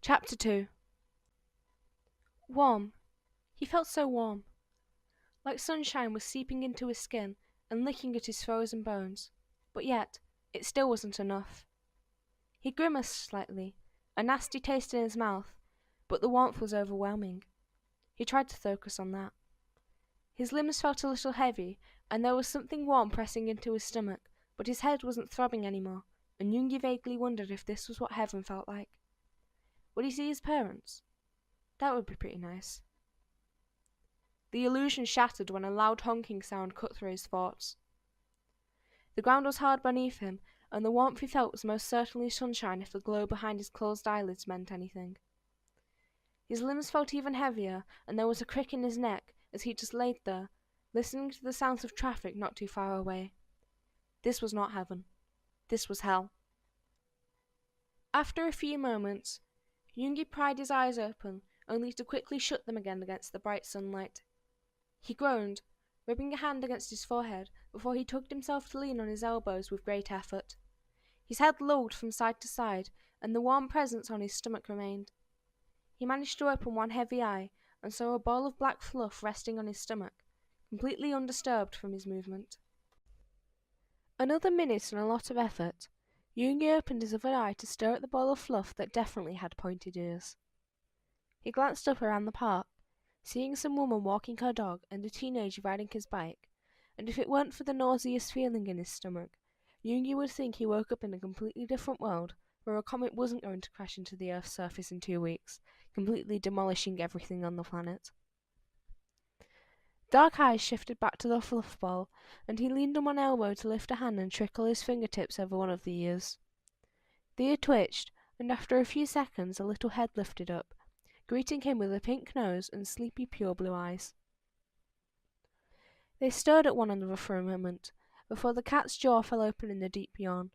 Chapter 2. Warm. He felt so warm. Like sunshine was seeping into his skin and licking at his frozen bones. But yet, it still wasn't enough. He grimaced slightly, a nasty taste in his mouth, but the warmth was overwhelming. He tried to focus on that. His limbs felt a little heavy, and there was something warm pressing into his stomach, but his head wasn't throbbing anymore, and Yoongi vaguely wondered if this was what heaven felt like. Would he see his parents? That would be pretty nice. The illusion shattered when a loud honking sound cut through his thoughts. The ground was hard beneath him, and the warmth he felt was most certainly sunshine if the glow behind his closed eyelids meant anything. His limbs felt even heavier, and there was a crick in his neck as he just laid there, listening to the sounds of traffic not too far away. This was not heaven. This was hell. After a few moments, Yoongi pried his eyes open, only to quickly shut them again against the bright sunlight. He groaned, rubbing a hand against his forehead before he tugged himself to lean on his elbows with great effort. His head lolled from side to side, and the warm presence on his stomach remained. He managed to open one heavy eye and saw a ball of black fluff resting on his stomach, completely undisturbed from his movement. Another minute and a lot of effort. Yoongi opened his other eye to stare at the ball of fluff that definitely had pointed ears. He glanced up around the park, seeing some woman walking her dog and a teenager riding his bike, and if it weren't for the nauseous feeling in his stomach, Yoongi would think he woke up in a completely different world where a comet wasn't going to crash into the Earth's surface in 2 weeks, completely demolishing everything on the planet. Dark eyes shifted back to the fluff ball, and he leaned on one elbow to lift a hand and trickle his fingertips over one of the ears. The ear twitched, and after a few seconds a little head lifted up, greeting him with a pink nose and sleepy pure blue eyes. They stared at one another for a moment, before the cat's jaw fell open in a deep yawn.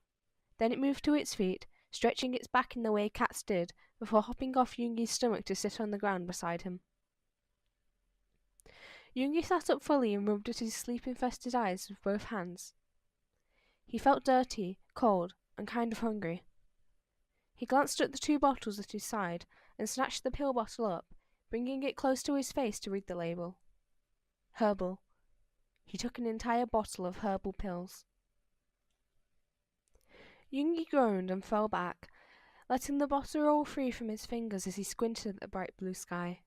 Then it moved to its feet, stretching its back in the way cats did, before hopping off Yoongi's stomach to sit on the ground beside him. Yoongi sat up fully and rubbed at his sleep-infested eyes with both hands. He felt dirty, cold, and kind of hungry. He glanced at the 2 bottles at his side and snatched the pill bottle up, bringing it close to his face to read the label. Herbal. He took an entire bottle of herbal pills. Yoongi groaned and fell back, letting the bottle roll free from his fingers as he squinted at the bright blue sky.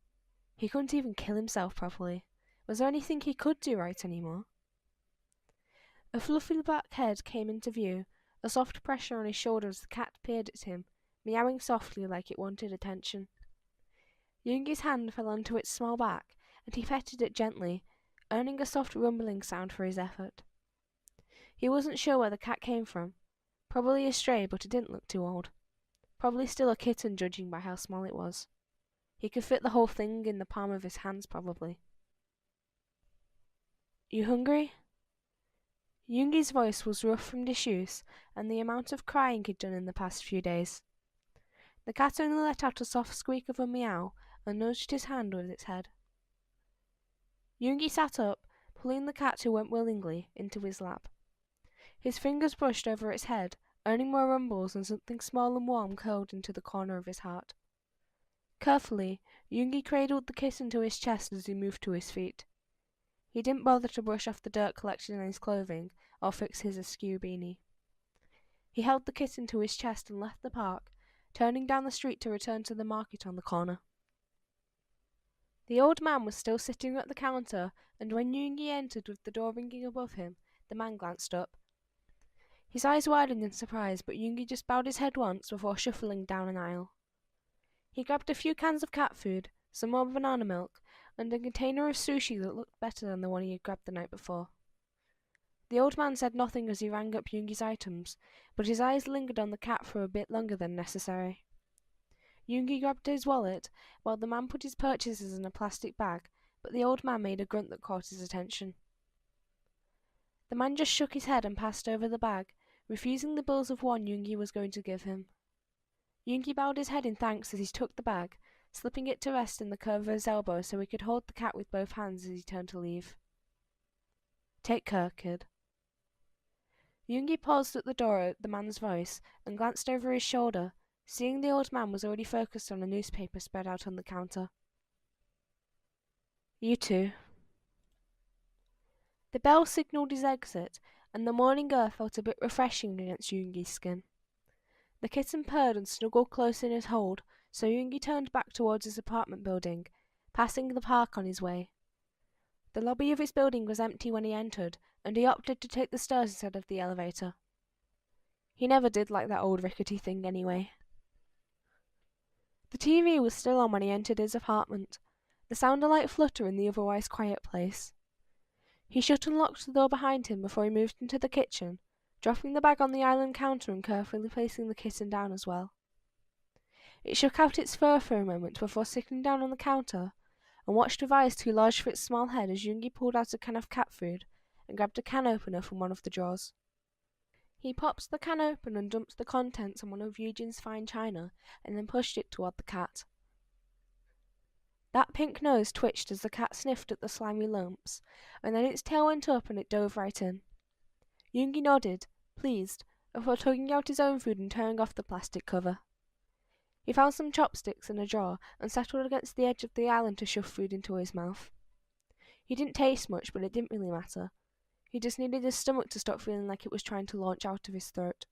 He couldn't even kill himself properly. Was there anything he could do right anymore? A fluffy black head came into view, a soft pressure on his shoulder as the cat peered at him, meowing softly like it wanted attention. Yoongi's hand fell onto its small back, and he petted it gently, earning a soft rumbling sound for his effort. He wasn't sure where the cat came from. Probably a stray, but it didn't look too old. Probably still a kitten, judging by how small it was. He could fit the whole thing in the palm of his hands, probably. You hungry? Yoongi's voice was rough from disuse and the amount of crying he'd done in the past few days. The cat only let out a soft squeak of a meow and nudged his hand with its head. Yoongi sat up, pulling the cat, who went willingly, into his lap. His fingers brushed over its head, earning more rumbles, and something small and warm curled into the corner of his heart. Carefully, Yoongi cradled the kitten to his chest as he moved to his feet. He didn't bother to brush off the dirt collected on his clothing or fix his askew beanie. He held the kitten to his chest and left the park, turning down the street to return to the market on the corner. The old man was still sitting at the counter, and when Yoongi entered with the door ringing above him, the man glanced up. His eyes widened in surprise, but Yoongi just bowed his head once before shuffling down an aisle. He grabbed a few cans of cat food, some more banana milk, and a container of sushi that looked better than the one he had grabbed the night before. The old man said nothing as he rang up Yoongi's items, but his eyes lingered on the cat for a bit longer than necessary. Yoongi grabbed his wallet, while the man put his purchases in a plastic bag, but the old man made a grunt that caught his attention. The man just shook his head and passed over the bag, refusing the bills of one Yoongi was going to give him. Yoongi bowed his head in thanks as he took the bag, slipping it to rest in the curve of his elbow so he could hold the cat with both hands as he turned to leave. Take care, kid. Yoongi paused at the door at the man's voice and glanced over his shoulder, Seeing the old man was already focused on a newspaper spread out on the counter. You too. The bell signalled his exit, and the morning air felt a bit refreshing against Yoongi's skin. The kitten purred and snuggled close in his hold, so Yoongi turned back towards his apartment building, passing the park on his way. The lobby of his building was empty when he entered, and he opted to take the stairs instead of the elevator. He never did like that old rickety thing anyway. The TV was still on when he entered his apartment, the sound a light flutter in the otherwise quiet place. He shut and locked the door behind him before he moved into the kitchen, dropping the bag on the island counter and carefully placing the kitten down as well. It shook out its fur for a moment before sitting down on the counter, and watched with eyes too large for its small head as Yoongi pulled out a can of cat food and grabbed a can opener from one of the drawers. He popped the can open and dumped the contents on one of Eugene's fine china, and then pushed it toward the cat. That pink nose twitched as the cat sniffed at the slimy lumps, and then its tail went up and it dove right in. Yoongi nodded, pleased, before tugging out his own food and tearing off the plastic cover. He found some chopsticks in a drawer and settled against the edge of the island to shove food into his mouth. He didn't taste much, but it didn't really matter. He just needed his stomach to stop feeling like it was trying to launch out of his throat.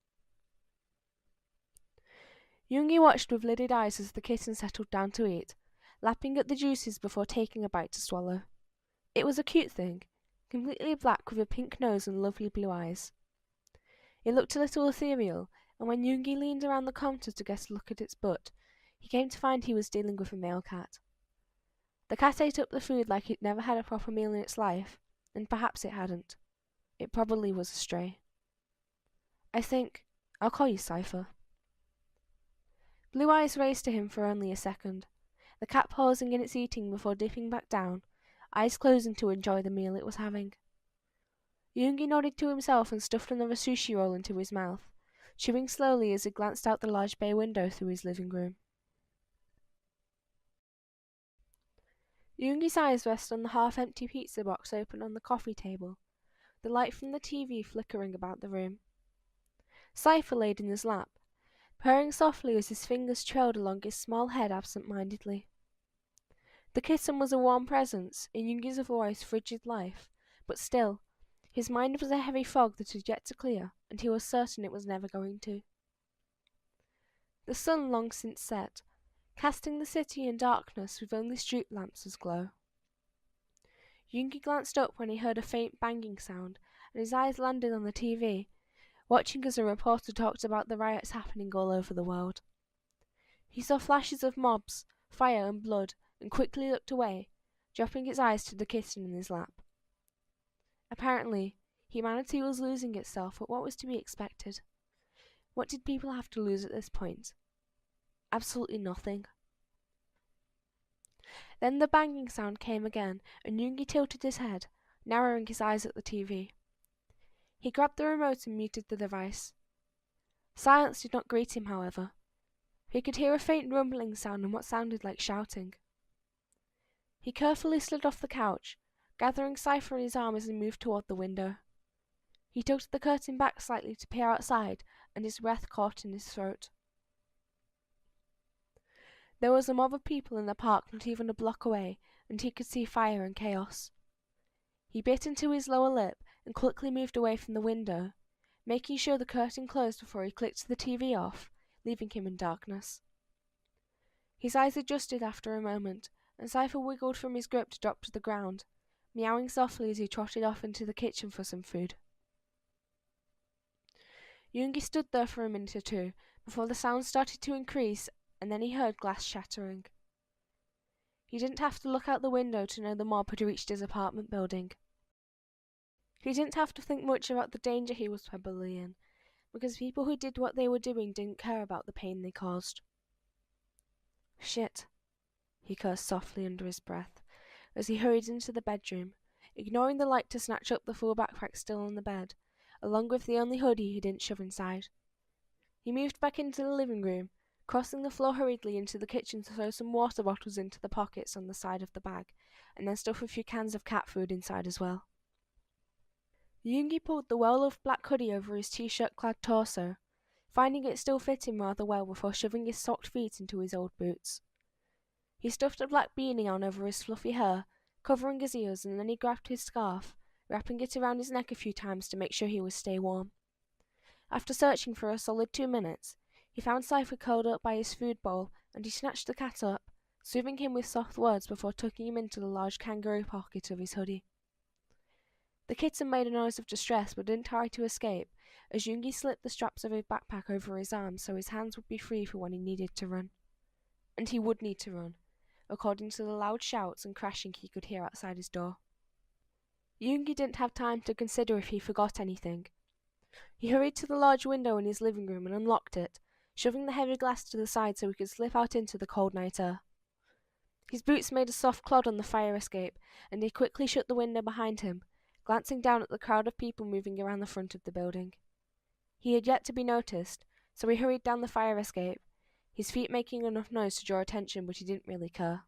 Yoongi watched with lidded eyes as the kitten settled down to eat, lapping at the juices before taking a bite to swallow. It was a cute thing, completely black with a pink nose and lovely blue eyes. It looked a little ethereal, and when Yoongi leaned around the counter to get a look at its butt, he came to find he was dealing with a male cat. The cat ate up the food like it never had a proper meal in its life, and perhaps it hadn't. It probably was a stray. I think I'll call you Cypher. Blue Eyes raised to him for only a second, the cat pausing in its eating before dipping back down, eyes closing to enjoy the meal it was having. Yoongi nodded to himself and stuffed another sushi roll into his mouth, chewing slowly as he glanced out the large bay window through his living room. Yoongi's eyes rested on the half-empty pizza box open on the coffee table, the light from the TV flickering about the room. Cypher laid in his lap, purring softly as his fingers trailed along his small head absent-mindedly. The kitten was a warm presence in Yoongi's otherwise frigid life, but still, his mind was a heavy fog that had yet to clear, and he was certain it was never going to. The sun long since set, casting the city in darkness with only street lamps as glow. Yoongi glanced up when he heard a faint banging sound, and his eyes landed on the TV, watching as a reporter talked about the riots happening all over the world. He saw flashes of mobs, fire and blood, and quickly looked away, dropping his eyes to the kitten in his lap. Apparently, humanity was losing itself, but what was to be expected? What did people have to lose at this point? Absolutely nothing. Then the banging sound came again, and Yoongi tilted his head, narrowing his eyes at the TV. He grabbed the remote and muted the device. Silence did not greet him, however. He could hear a faint rumbling sound and what sounded like shouting. He carefully slid off the couch, gathering Cypher in his arm as he moved toward the window. He tugged the curtain back slightly to peer outside, and his breath caught in his throat. There was a mob of people in the park not even a block away, and he could see fire and chaos. He bit into his lower lip and quickly moved away from the window, making sure the curtain closed before he clicked the TV off, leaving him in darkness. His eyes adjusted after a moment, and Cypher wiggled from his grip to drop to the ground, meowing softly as he trotted off into the kitchen for some food. Yoongi stood there for a minute or two before the sound started to increase, and then he heard glass shattering. He didn't have to look out the window to know the mob had reached his apartment building. He didn't have to think much about the danger he was probably in, because people who did what they were doing didn't care about the pain they caused. Shit, he cursed softly under his breath, as he hurried into the bedroom, ignoring the light to snatch up the full backpack still on the bed, along with the only hoodie he didn't shove inside. He moved back into the living room, crossing the floor hurriedly into the kitchen to throw some water bottles into the pockets on the side of the bag, and then stuff a few cans of cat food inside as well. Yoongi pulled the well-loved black hoodie over his t-shirt-clad torso, finding it still fit him rather well before shoving his socked feet into his old boots. He stuffed a black beanie on over his fluffy hair, covering his ears, and then he grabbed his scarf, wrapping it around his neck a few times to make sure he would stay warm. After searching for a solid 2 minutes, he found Cypher curled up by his food bowl, and he snatched the cat up, soothing him with soft words before tucking him into the large kangaroo pocket of his hoodie. The kitten made a noise of distress but didn't try to escape, as Yoongi slipped the straps of his backpack over his arms so his hands would be free for when he needed to run. And he would need to run, according to the loud shouts and crashing he could hear outside his door. Yoongi didn't have time to consider if he forgot anything. He hurried to the large window in his living room and unlocked it, shoving the heavy glass to the side so he could slip out into the cold night air. His boots made a soft clod on the fire escape, and he quickly shut the window behind him, glancing down at the crowd of people moving around the front of the building. He had yet to be noticed, so he hurried down the fire escape, his feet making enough noise to draw attention, but he didn't really care.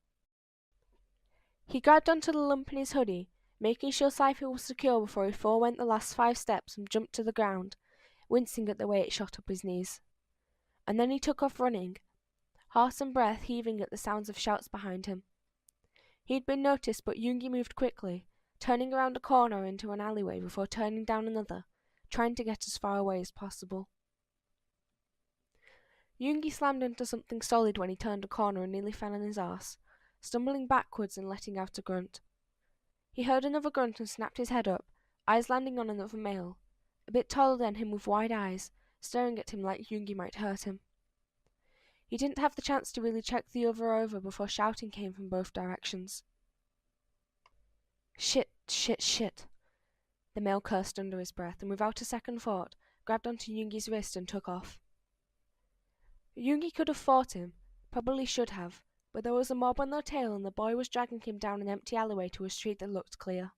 He grabbed onto the lump in his hoodie, making sure Cypher was secure before he forewent the last 5 steps and jumped to the ground, wincing at the way it shot up his knees. And then he took off running, heart and breath heaving at the sounds of shouts behind him. He had been noticed, but Yoongi moved quickly, turning around a corner into an alleyway before turning down another, trying to get as far away as possible. Yoongi slammed into something solid when he turned a corner and nearly fell on his arse, stumbling backwards and letting out a grunt. He heard another grunt and snapped his head up, eyes landing on another male, a bit taller than him with wide eyes, staring at him like Yoongi might hurt him. He didn't have the chance to really check the other over before shouting came from both directions. Shit, shit, shit. The male cursed under his breath, and without a second thought, grabbed onto Yoongi's wrist and took off. Yoongi could have fought him, probably should have, but there was a mob on their tail and the boy was dragging him down an empty alleyway to a street that looked clear.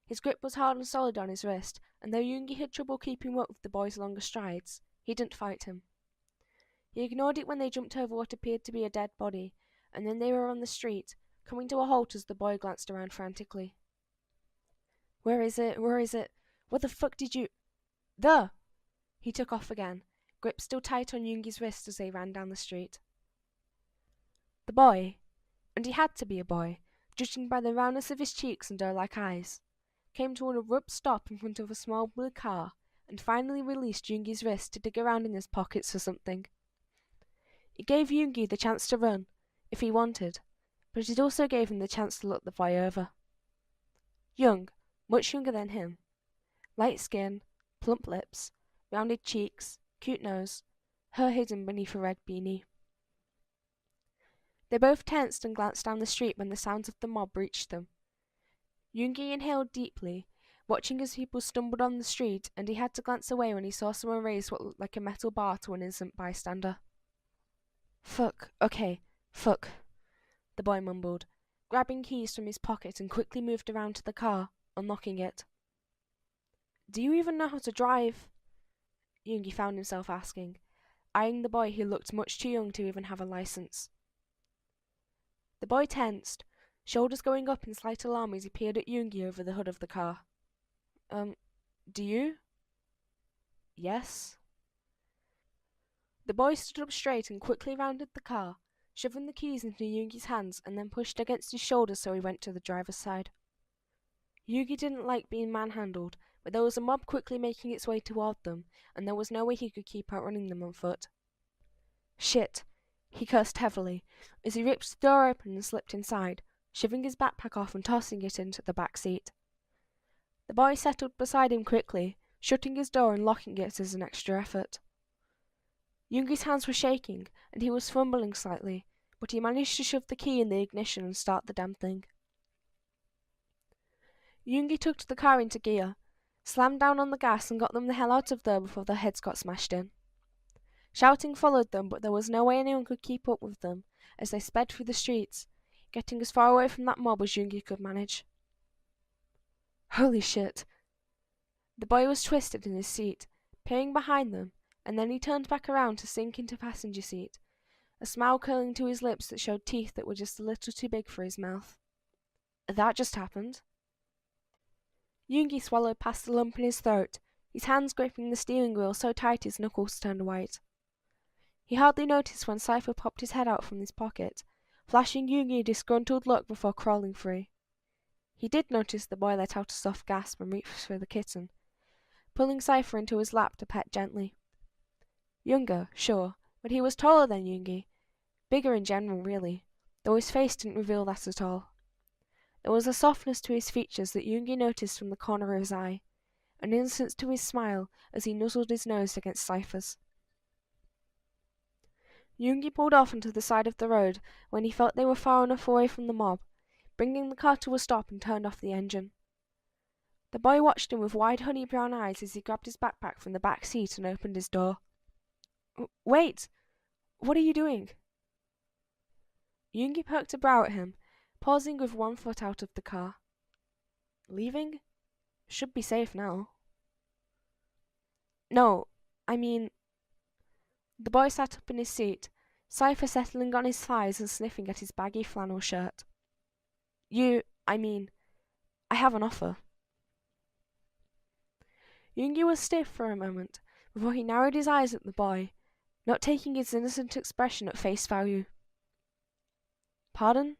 His grip was hard and solid on his wrist, and though Yoongi had trouble keeping up with the boy's longer strides, he didn't fight him. He ignored it when they jumped over what appeared to be a dead body, and then they were on the street, coming to a halt as the boy glanced around frantically. Where is it? Where is it? What the fuck did you... There! He took off again, grip still tight on Yoongi's wrist as they ran down the street. The boy, and he had to be a boy, judging by the roundness of his cheeks and doe-like eyes, came to an abrupt stop in front of a small blue car and finally released Yoongi's wrist to dig around in his pockets for something. It gave Yoongi the chance to run, if he wanted, but it also gave him the chance to look the boy over. Young, much younger than him. Light skin, plump lips, rounded cheeks, cute nose, hair hidden beneath a red beanie. They both tensed and glanced down the street when the sounds of the mob reached them. Yoongi inhaled deeply, watching as people stumbled on the street, and he had to glance away when he saw someone raise what looked like a metal bar to an innocent bystander. Fuck, okay, fuck, the boy mumbled, grabbing keys from his pocket and quickly moved around to the car, unlocking it. Do you even know how to drive? Yoongi found himself asking, eyeing the boy who looked much too young to even have a license. The boy tensed, shoulders going up in slight alarm as he peered at Yoongi over the hood of the car. Do you? Yes. The boy stood up straight and quickly rounded the car, shoving the keys into Yoongi's hands and then pushed against his shoulder so he went to the driver's side. Yoongi didn't like being manhandled, but there was a mob quickly making its way toward them, and there was no way he could keep outrunning them on foot. Shit, he cursed heavily, as he ripped the door open and slipped inside, shoving his backpack off and tossing it into the back seat. The boy settled beside him quickly, shutting his door and locking it as an extra effort. Yoongi's hands were shaking, and he was fumbling slightly, but he managed to shove the key in the ignition and start the damn thing. Yoongi tucked the car into gear, slammed down on the gas and got them the hell out of there before their heads got smashed in. Shouting followed them, but there was no way anyone could keep up with them as they sped through the streets, getting as far away from that mob as Yoongi could manage. Holy shit! The boy was twisted in his seat, peering behind them, and then he turned back around to sink into passenger seat, a smile curling to his lips that showed teeth that were just a little too big for his mouth. That just happened. Yoongi swallowed past the lump in his throat, his hands gripping the steering wheel so tight his knuckles turned white. He hardly noticed when Cypher popped his head out from his pocket, flashing Yoongi a disgruntled look before crawling free. He did notice the boy let out a soft gasp and reached for the kitten, pulling Cypher into his lap to pet gently. Younger, sure, but he was taller than Yoongi. Bigger in general, really, though his face didn't reveal that at all. There was a softness to his features that Yoongi noticed from the corner of his eye, an innocence to his smile as he nuzzled his nose against Cypher's. Yoongi pulled off onto the side of the road when he felt they were far enough away from the mob, bringing the car to a stop and turned off the engine. The boy watched him with wide honey brown eyes as he grabbed his backpack from the back seat and opened his door. Wait! What are you doing? Yoongi poked a brow at him, pausing with one foot out of the car. Leaving? Should be safe now. No, I mean... The boy sat up in his seat, Cypher settling on his thighs and sniffing at his baggy flannel shirt. I have an offer. Yoongi was stiff for a moment, before he narrowed his eyes at the boy, not taking his innocent expression at face value. Pardon?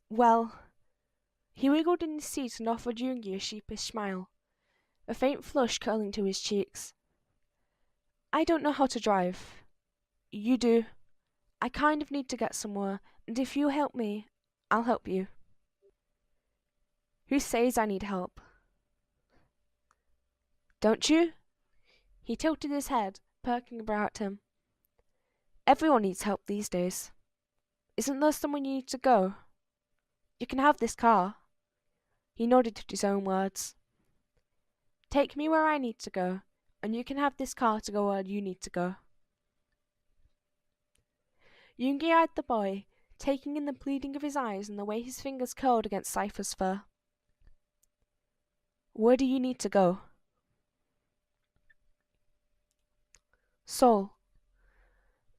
Well... He wiggled in his seat and offered Yoongi a sheepish smile, a faint flush curling to his cheeks. I don't know how to drive. You do. I kind of need to get somewhere, and if you help me, I'll help you. Who says I need help? Don't you? He tilted his head, perking a brow at him. Everyone needs help these days. Isn't there somewhere you need to go? You can have this car. He nodded at his own words. Take me where I need to go, and you can have this car to go where you need to go. Yoongi eyed the boy, taking in the pleading of his eyes and the way his fingers curled against Cypher's fur. Where do you need to go? Seoul.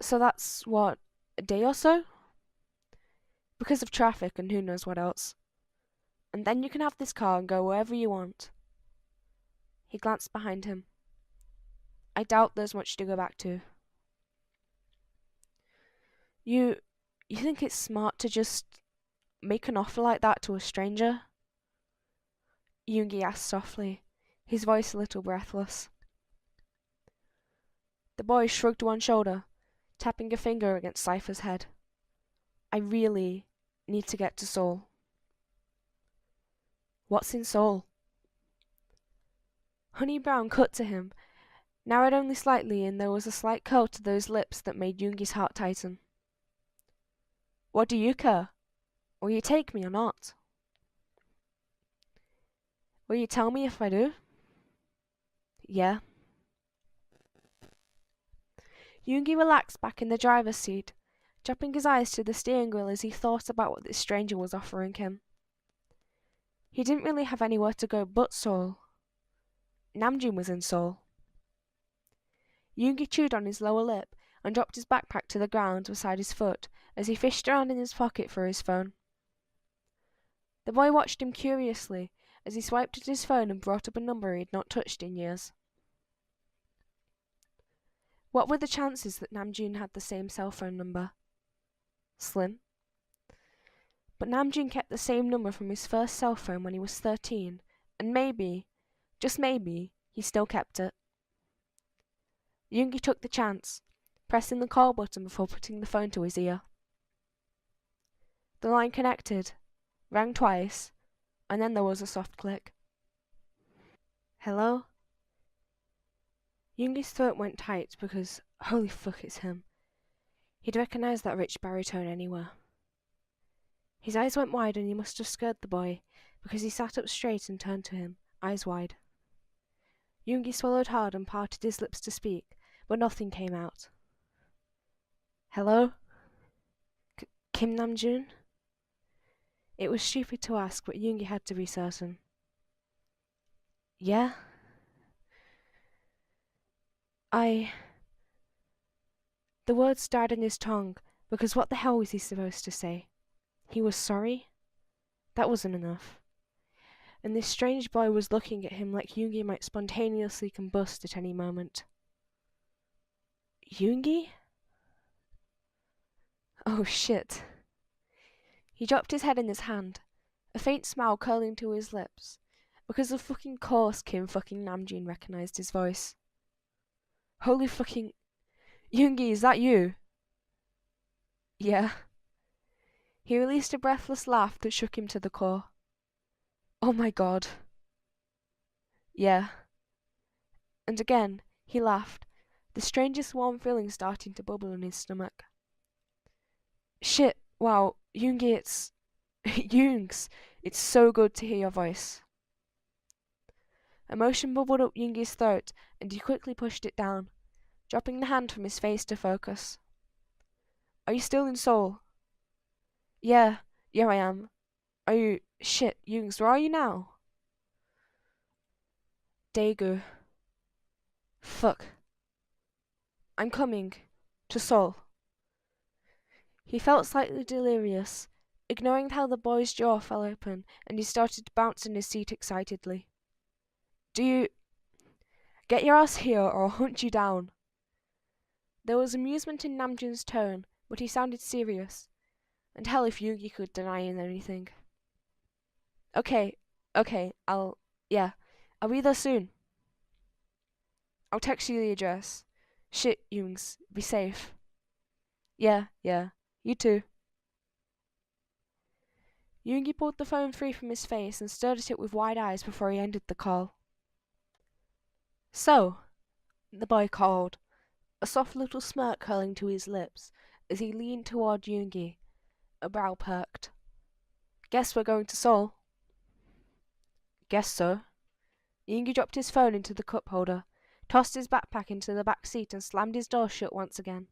So that's, what, a day or so? Because of traffic and who knows what else. And then you can have this car and go wherever you want. He glanced behind him. I doubt there's much to go back to. You think it's smart to just make an offer like that to a stranger? Yoongi asked softly, his voice a little breathless. The boy shrugged one shoulder, tapping a finger against Cypher's head. I really need to get to Seoul. What's in Seoul? Honey Brown cut to him, narrowed only slightly, and there was a slight curl to those lips that made Yoongi's heart tighten. What do you care? Will you take me or not? Will you tell me if I do? Yeah. Yoongi relaxed back in the driver's seat, dropping his eyes to the steering wheel as he thought about what this stranger was offering him. He didn't really have anywhere to go but Seoul. Namjoon was in Seoul. Yoongi chewed on his lower lip and dropped his backpack to the ground beside his foot as he fished around in his pocket for his phone. The boy watched him curiously as he swiped at his phone and brought up a number he had not touched in years. What were the chances that Namjoon had the same cell phone number? Slim. But Namjoon kept the same number from his first cell phone when he was 13, and maybe, just maybe, he still kept it. Yoongi took the chance, pressing the call button before putting the phone to his ear. The line connected, rang twice, and then there was a soft click. Hello? Yoongi's throat went tight because, holy fuck, it's him. He'd recognized that rich baritone anywhere. His eyes went wide and he must have scared the boy, because he sat up straight and turned to him, eyes wide. Yoongi swallowed hard and parted his lips to speak, but nothing came out. Hello? Kim Namjoon? It was stupid to ask, but Yoongi had to be certain. Yeah? The words died on his tongue, because what the hell was he supposed to say? He was sorry? That wasn't enough. and this strange boy was looking at him like Yoongi might spontaneously combust at any moment. Yoongi? Oh shit. He dropped his head in his hand, a faint smile curling to his lips, because of fucking course Kim fucking Namjoon recognized his voice. Holy fucking... Yoongi, is that you? Yeah. He released a breathless laugh that shook him to the core. Oh my god. Yeah. And again, he laughed, the strangest warm feeling starting to bubble in his stomach. Shit, wow, Yoongi, it's... Yoongs, it's so good to hear your voice. Emotion bubbled up Yoongi's throat, and he quickly pushed it down, dropping the hand from his face to focus. Are you still in Seoul? Yeah, I am. Are you... Shit, Yoongs, where are you now? Daegu. Fuck. I'm coming. To Seoul. He felt slightly delirious, ignoring how the boy's jaw fell open, and he started to bounce in his seat excitedly. Do you... Get your ass here or I'll hunt you down. There was amusement in Namjoon's tone, but he sounded serious, and hell if Yoongi could deny anything. Okay, yeah, I'll be there soon. I'll text you the address. Shit, Yoongs, be safe. Yeah, you too. Yoongi pulled the phone free from his face and stared at it with wide eyes before he ended the call. So, the boy called, a soft little smirk curling to his lips as he leaned toward Yoongi, a brow perked. Guess we're going to Seoul. Guess so. Yoongi dropped his phone into the cup holder, tossed his backpack into the back seat and slammed his door shut once again.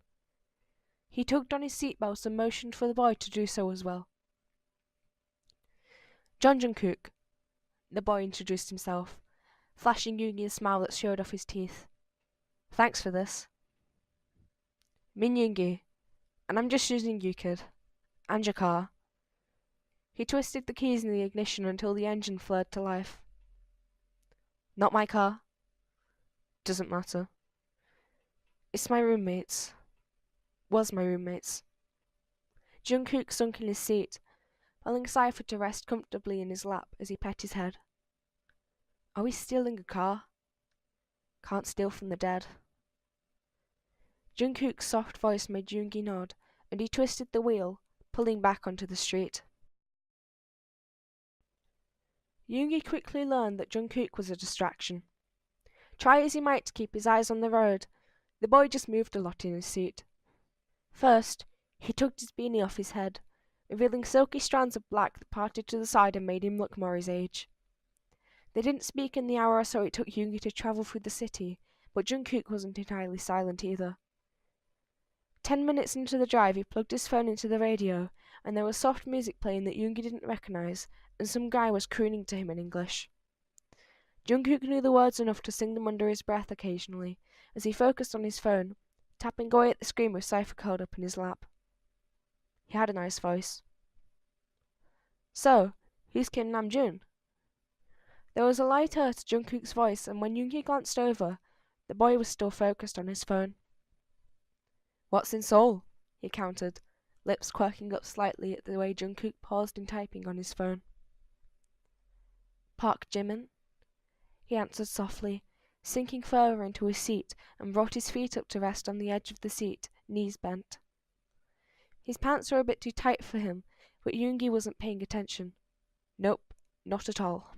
He tugged on his seatbelt and motioned for the boy to do so as well. Jungkook, the boy introduced himself, flashing Yoongi a smile that showed off his teeth. Thanks for this. Min Yoongi, and I'm just using you, kid. And your car. He twisted the keys in the ignition until the engine flared to life. Not my car. Doesn't matter. It's my roommate's. Was my roommate's. Jungkook sunk in his seat, allowing Cypher to rest comfortably in his lap as he pet his head. Are we stealing a car? Can't steal from the dead. Jungkook's soft voice made Yoongi nod, and he twisted the wheel, pulling back onto the street. Yoongi quickly learned that Jungkook was a distraction. Try as he might to keep his eyes on the road, the boy just moved a lot in his seat. First, he tugged his beanie off his head, revealing silky strands of black that parted to the side and made him look more his age. They didn't speak in the hour or so it took Yoongi to travel through the city, but Jungkook wasn't entirely silent either. 10 minutes into the drive, he plugged his phone into the radio, and there was soft music playing that Yoongi didn't recognize, and some guy was crooning to him in English. Jungkook knew the words enough to sing them under his breath occasionally, as he focused on his phone, tapping away at the screen with Cypher curled up in his lap. He had a nice voice. So, who's Kim Namjoon? There was a light hurt to Jungkook's voice, and when Yoongi glanced over, the boy was still focused on his phone. What's in Seoul? He countered, lips quirking up slightly at the way Jungkook paused in typing on his phone. Park Jimin, he answered softly, sinking further into his seat and brought his feet up to rest on the edge of the seat, knees bent. His pants were a bit too tight for him, but Yoongi wasn't paying attention. Nope, not at all.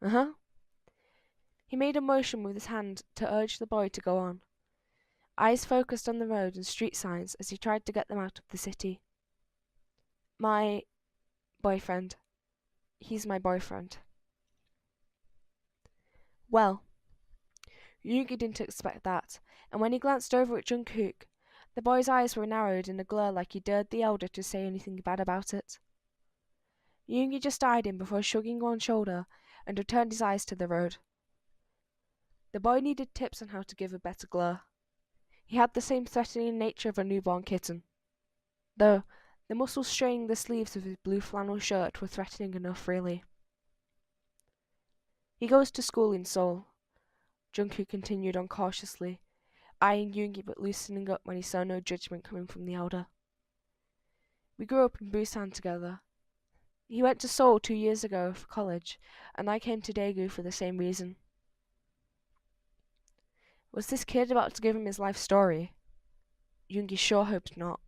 Uh-huh. He made a motion with his hand to urge the boy to go on, eyes focused on the road and street signs as he tried to get them out of the city. My boyfriend. He's my boyfriend. Well, Yoongi didn't expect that, and when he glanced over at Jungkook, the boy's eyes were narrowed in a glare like he dared the elder to say anything bad about it. Yoongi just eyed him before shrugging one shoulder and returned his eyes to the road. The boy needed tips on how to give a better glare. He had the same threatening nature of a newborn kitten, though the muscles straining the sleeves of his blue flannel shirt were threatening enough, really. He goes to school in Seoul, Jungkook continued on cautiously, eyeing Yoongi but loosening up when he saw no judgment coming from the elder. We grew up in Busan together. He went to Seoul 2 years ago for college, and I came to Daegu for the same reason. Was this kid about to give him his life story? Yoongi sure hoped not.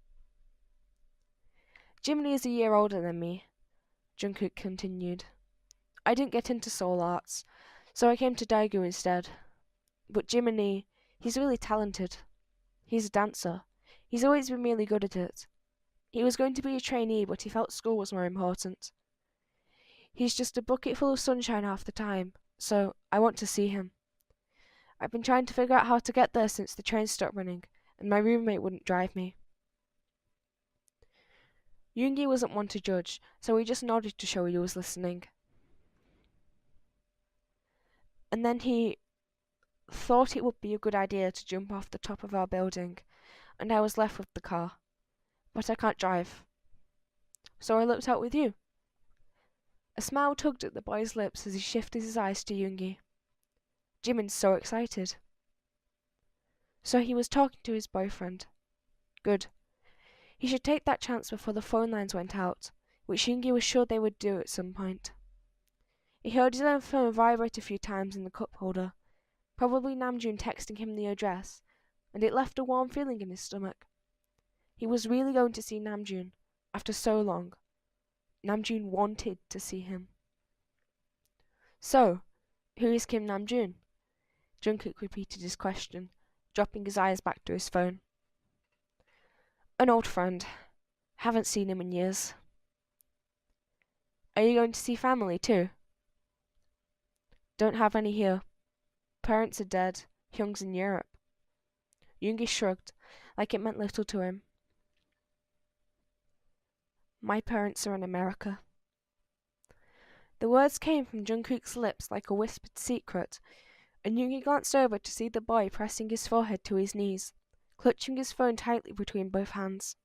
Jiminy is a year older than me, Jungkook continued. I didn't get into Seoul arts, so I came to Daegu instead. But Jiminy, he's really talented. He's a dancer. He's always been really good at it. He was going to be a trainee, but he felt school was more important. He's just a bucket full of sunshine half the time, so I want to see him. I've been trying to figure out how to get there since the train stopped running, and my roommate wouldn't drive me. Yoongi wasn't one to judge, so he just nodded to show he was listening. And then he thought it would be a good idea to jump off the top of our building, and I was left with the car. But I can't drive. So I looked out with you. A smile tugged at the boy's lips as he shifted his eyes to Yoongi. Jimin's so excited. So he was talking to his boyfriend. Good. He should take that chance before the phone lines went out, which Yoongi was sure they would do at some point. He heard his own phone vibrate a few times in the cup holder, probably Namjoon texting him the address, and it left a warm feeling in his stomach. He was really going to see Namjoon, after so long. Namjoon wanted to see him. So, who is Kim Namjoon? Jungkook repeated his question, dropping his eyes back to his phone. An old friend. Haven't seen him in years. Are you going to see family too? Don't have any here. Parents are dead. Hyung's in Europe. Yoongi shrugged, like it meant little to him. My parents are in America. The words came from Jungkook's lips like a whispered secret, and Yoongi glanced over to see the boy pressing his forehead to his knees, clutching his phone tightly between both hands.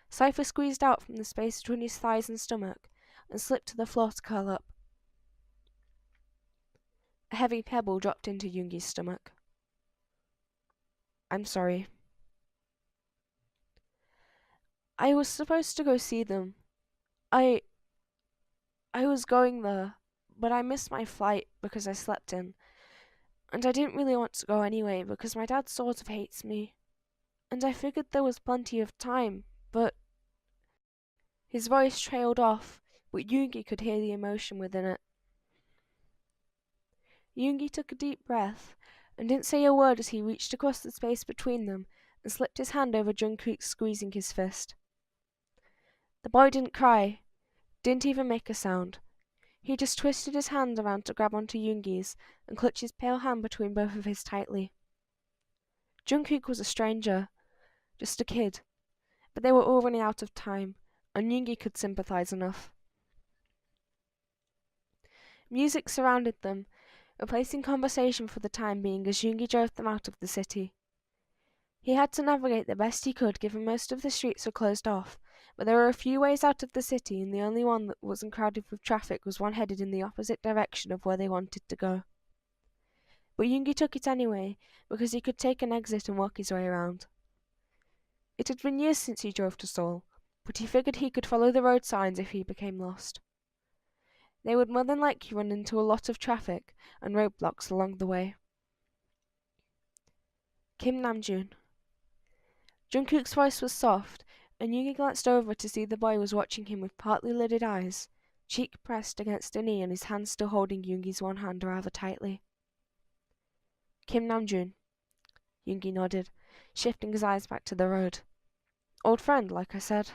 Cypher squeezed out from the space between his thighs and stomach, and slipped to the floor to curl up. A heavy pebble dropped into Yoongi's stomach. I'm sorry. I was supposed to go see them. I was going there, but I missed my flight because I slept in. And I didn't really want to go anyway because my dad sort of hates me. And I figured there was plenty of time, but... His voice trailed off, but Yoongi could hear the emotion within it. Yoongi took a deep breath and didn't say a word as he reached across the space between them and slipped his hand over Jungkook, squeezing his fist. The boy didn't cry, didn't even make a sound. He just twisted his hand around to grab onto Yoongi's and clutch his pale hand between both of his tightly. Jungkook was a stranger, just a kid, but they were all running out of time, and Yoongi could sympathize enough. Music surrounded them, replacing conversation for the time being as Yoongi drove them out of the city. He had to navigate the best he could given most of the streets were closed off, but there were a few ways out of the city and the only one that wasn't crowded with traffic was one headed in the opposite direction of where they wanted to go. But Yoongi took it anyway, because he could take an exit and work his way around. It had been years since he drove to Seoul, but he figured he could follow the road signs if he became lost. They would more than likely run into a lot of traffic and roadblocks along the way. Kim Namjoon. Jungkook's voice was soft, and Yoongi glanced over to see the boy was watching him with partly lidded eyes, cheek pressed against a knee and his hand still holding Yoongi's one hand rather tightly. Kim Namjoon. Yoongi nodded, shifting his eyes back to the road. Old friend, like I said.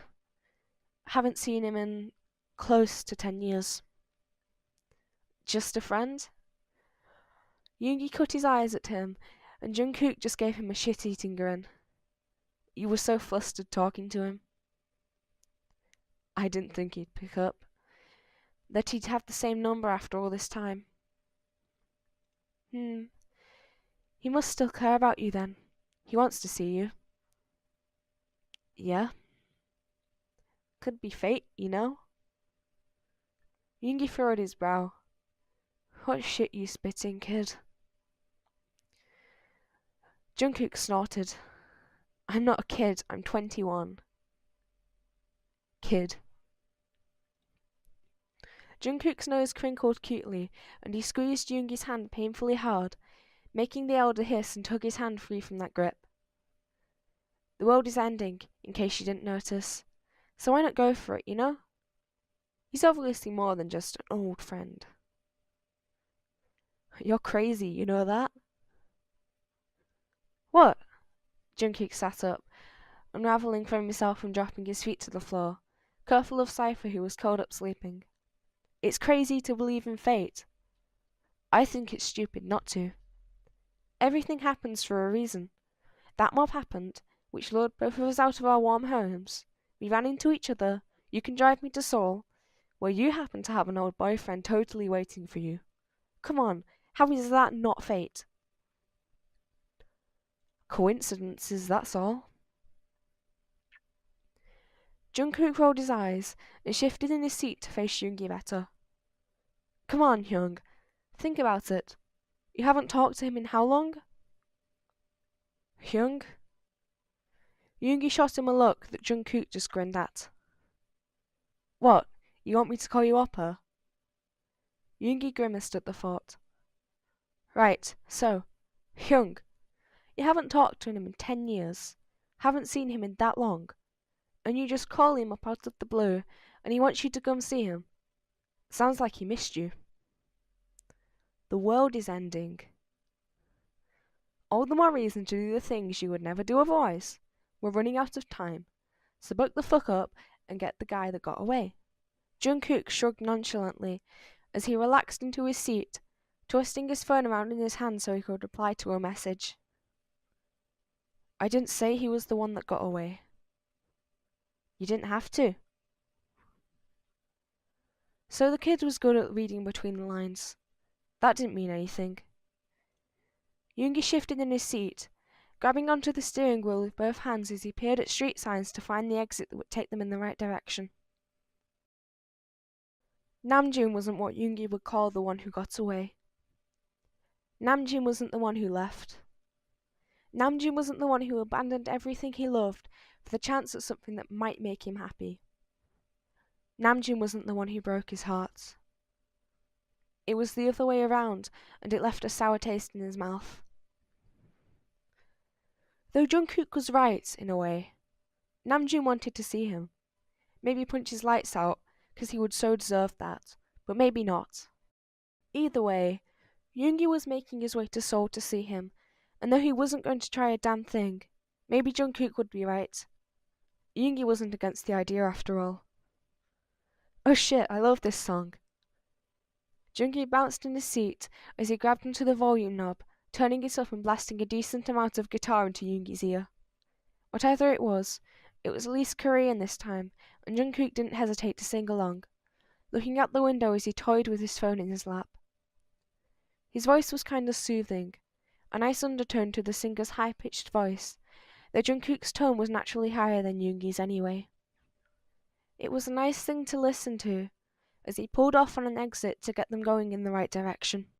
Haven't seen him in close to 10 years. Just a friend? Yoongi cut his eyes at him, and Jungkook just gave him a shit-eating grin. You were so flustered talking to him. I didn't think he'd pick up. That he'd have the same number after all this time. He must still care about you then. He wants to see you. Yeah. Could be fate, you know? Yoongi furrowed his brow. What shit you spitting, kid? Jungkook snorted. I'm not a kid, I'm 21. Kid. Jungkook's nose crinkled cutely, and he squeezed Yoongi's hand painfully hard, making the elder hiss and tug his hand free from that grip. The world is ending, in case you didn't notice, so why not go for it, you know? He's obviously more than just an old friend. You're crazy, you know that? What? Jungkook sat up, unravelling from himself and dropping his feet to the floor, careful of Cypher who was curled up sleeping. It's crazy to believe in fate. I think it's stupid not to. Everything happens for a reason. That mob happened, which lured both of us out of our warm homes. We ran into each other. You can drive me to Seoul, where you happen to have an old boyfriend totally waiting for you. Come on, how is that not fate? Coincidences, that's all. Jungkook rolled his eyes and shifted in his seat to face Yoongi better. Come on, Hyung. Think about it. You haven't talked to him in how long? Hyung? Yoongi shot him a look that Jungkook just grinned at. What? You want me to call you Oppa? Yoongi grimaced at the thought. Right, so, Hyung, you haven't talked to him in 10 years, haven't seen him in that long, and you just call him up out of the blue, and he wants you to come see him. Sounds like he missed you. The world is ending. All the more reason to do the things you would never do otherwise. We're running out of time, so buck the fuck up and get the guy that got away. Jungkook shrugged nonchalantly as he relaxed into his seat, twisting his phone around in his hand so he could reply to a message. I didn't say he was the one that got away. You didn't have to. So the kid was good at reading between the lines. That didn't mean anything. Yoongi shifted in his seat, grabbing onto the steering wheel with both hands as he peered at street signs to find the exit that would take them in the right direction. Namjoon wasn't what Yoongi would call the one who got away. Namjoon wasn't the one who left. Namjoon wasn't the one who abandoned everything he loved for the chance at something that might make him happy. Namjoon wasn't the one who broke his heart. It was the other way around, and it left a sour taste in his mouth. Though Jungkook was right, in a way, Namjoon wanted to see him. Maybe punch his lights out, because he would so deserve that, but maybe not. Either way, Yoongi was making his way to Seoul to see him, and though he wasn't going to try a damn thing, maybe Jungkook would be right. Yoongi wasn't against the idea after all. Oh shit, I love this song. Jungkook bounced in his seat as he grabbed onto the volume knob, turning it up and blasting a decent amount of guitar into Yoongi's ear. Whatever it was at least Korean this time, and Jungkook didn't hesitate to sing along, looking out the window as he toyed with his phone in his lap. His voice was kind of soothing, a nice undertone to the singer's high-pitched voice, though Jungkook's tone was naturally higher than Yoongi's anyway. It was a nice thing to listen to, as he pulled off on an exit to get them going in the right direction.